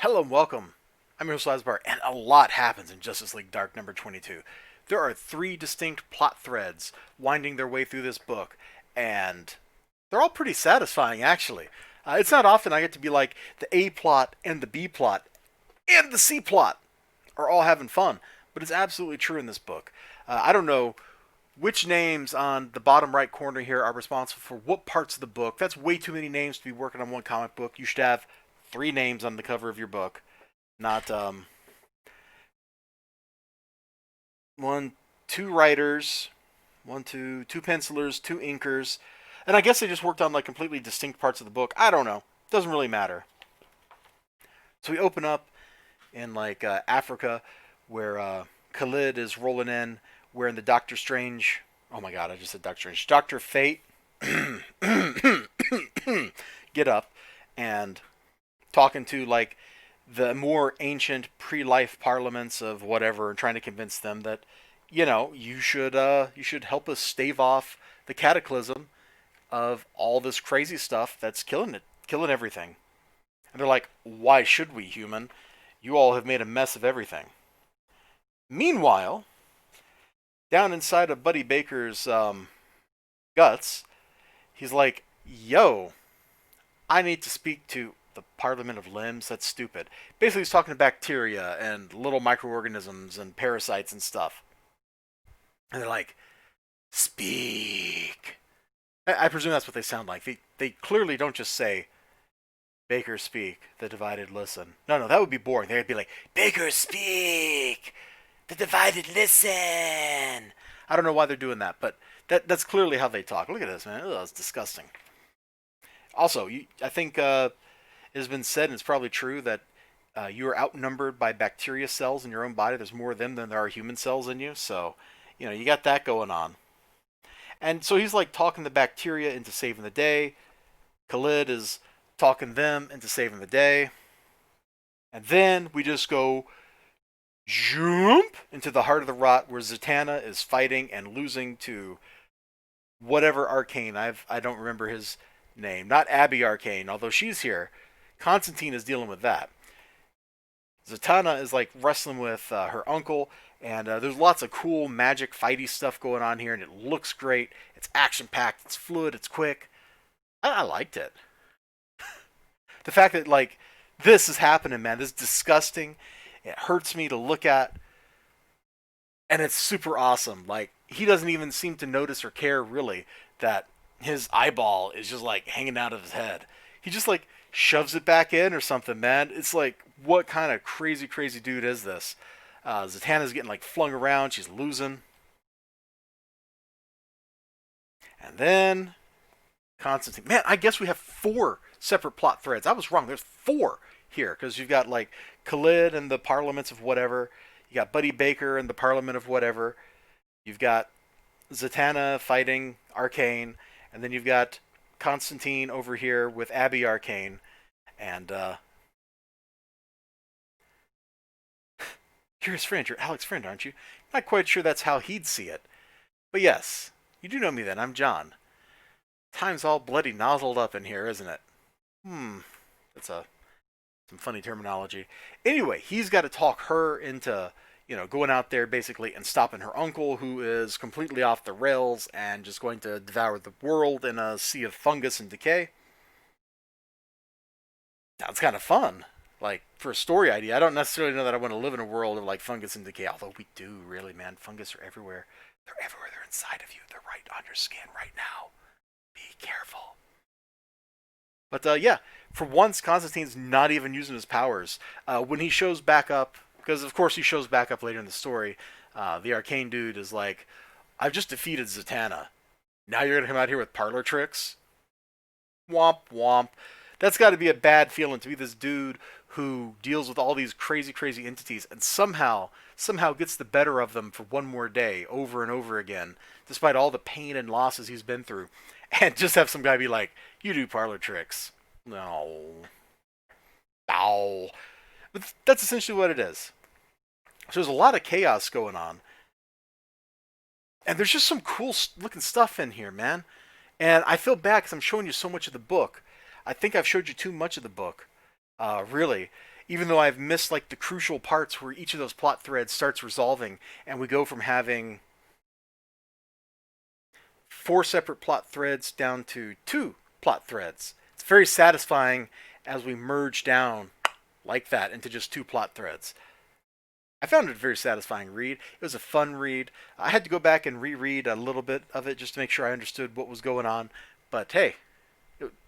Hello and welcome. I'm your host Elizibar, and a lot happens in Justice League Dark number 22. There are three distinct plot threads winding their way through this book, and they're all pretty satisfying, actually. It's not often I get to be like, the A plot and the B plot and the C plot are all having fun, but it's absolutely true in this book. I don't know which names on the bottom right corner here are responsible for what parts of the book. That's way too many names to be working on one comic book. You should have three names on the cover of your book, not one, two writers, two pencilers, two inkers, and I guess they just worked on like completely distinct parts of the book. I don't know. Doesn't really matter. So we open up in like Africa, where Khalid is rolling in, wearing the Doctor Strange. Oh my God, I just said Doctor Strange. Doctor Fate. Get up and talking to like the more ancient pre-life parliaments of whatever, and trying to convince them that you should help us stave off the cataclysm of all this crazy stuff that's killing everything. And they're like, why should we, human? You all have made a mess of everything. Meanwhile, down inside of Buddy Baker's guts, he's like, yo, I need to speak to the Parliament of Limbs. That's stupid. Basically, he's talking to bacteria and little microorganisms and parasites and stuff. And they're like, speak. I presume that's what they sound like. They clearly don't just say, Baker speak, the divided listen. No, no, that would be boring. They'd be like, Baker speak, the divided listen. I don't know why they're doing that, but that's clearly how they talk. Look at this, man. Ugh, it's disgusting. Also, I think it has been said, and it's probably true, that you are outnumbered by bacteria cells in your own body. There's more of them than there are human cells in you, so you got that going on. And so he's like talking the bacteria into saving the day. Khalid is talking them into saving the day. And then we just go jump into the heart of the rot where Zatanna is fighting and losing to whatever Arcane. I don't remember his name. Not Abby Arcane, although she's here. Constantine is dealing with that. Zatanna is like wrestling with her uncle, and there's lots of cool magic fighty stuff going on here, and it looks great. It's action packed, it's fluid, it's quick. I liked it. The fact that like this is happening, man, this is disgusting. It hurts me to look at, and it's super awesome. Like he doesn't even seem to notice or care really that his eyeball is just like hanging out of his head. He just like shoves it back in or something, man. It's like, what kind of crazy, crazy dude is this? Zatanna's getting like flung around. She's losing. And then Constantine. Man, I guess we have four separate plot threads. I was wrong. There's four here because you've got like Khalid and the parliaments of whatever. You got Buddy Baker and the parliament of whatever. You've got Zatanna fighting Arcane. And then you've got Constantine over here with Abby Arcane. And you're his friend. You're Alex's friend, aren't you? Not quite sure that's how he'd see it. But yes, you do know me then. I'm John. Time's all bloody nozzled up in here, isn't it? That's some funny terminology. Anyway, he's got to talk her into, going out there basically and stopping her uncle, who is completely off the rails and just going to devour the world in a sea of fungus and decay. Sounds kind of fun. Like, for a story idea, I don't necessarily know that I want to live in a world of like fungus and decay, although we do, really, man. Fungus are everywhere. They're everywhere. They're inside of you. They're right on your skin right now. Be careful. But yeah, for once, Constantine's not even using his powers. When he shows back up, because of course he shows back up later in the story, the arcane dude is like, I've just defeated Zatanna. Now you're going to come out here with parlor tricks? Womp womp. That's got to be a bad feeling to be this dude who deals with all these crazy, crazy entities and somehow gets the better of them for one more day over and over again, despite all the pain and losses he's been through. And just have some guy be like, you do parlor tricks. No. Ow. But that's essentially what it is. So there's a lot of chaos going on. And there's just some cool looking stuff in here, man. And I feel bad because I'm showing you so much of the book. I think I've showed you too much of the book. Really. Even though I've missed like the crucial parts where each of those plot threads starts resolving, and we go from having four separate plot threads down to two plot threads. It's very satisfying as we merge down like that into just two plot threads. I found it a very satisfying read. It was a fun read. I had to go back and reread a little bit of it just to make sure I understood what was going on. But hey,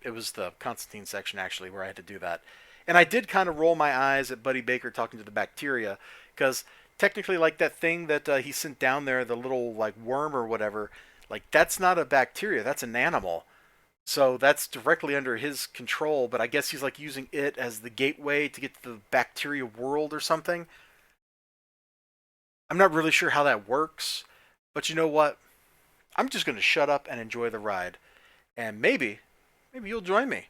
it was the Constantine section actually where I had to do that. And I did kind of roll my eyes at Buddy Baker talking to the bacteria because technically, like that thing that he sent down there, the little like worm or whatever, like that's not a bacteria, that's an animal. So that's directly under his control. But I guess he's like using it as the gateway to get to the bacteria world or something. I'm not really sure how that works, but you know what? I'm just going to shut up and enjoy the ride. And maybe you'll join me.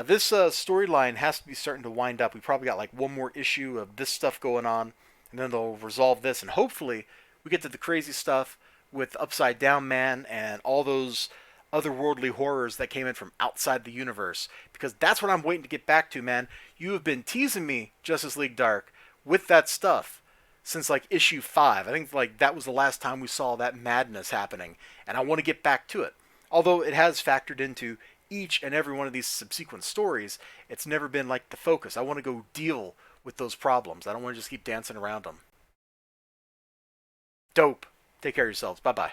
This storyline has to be starting to wind up. We probably got like one more issue of this stuff going on, and then they'll resolve this, and hopefully we get to the crazy stuff with Upside Down Man and all those otherworldly horrors that came in from outside the universe. Because that's what I'm waiting to get back to, man. You have been teasing me, Justice League Dark, with that stuff since like issue 5. I think like that was the last time we saw that madness happening, and I want to get back to it. Although it has factored into each and every one of these subsequent stories, it's never been like the focus. I want to go deal with those problems. I don't want to just keep dancing around them. Dope. Take care of yourselves. Bye bye.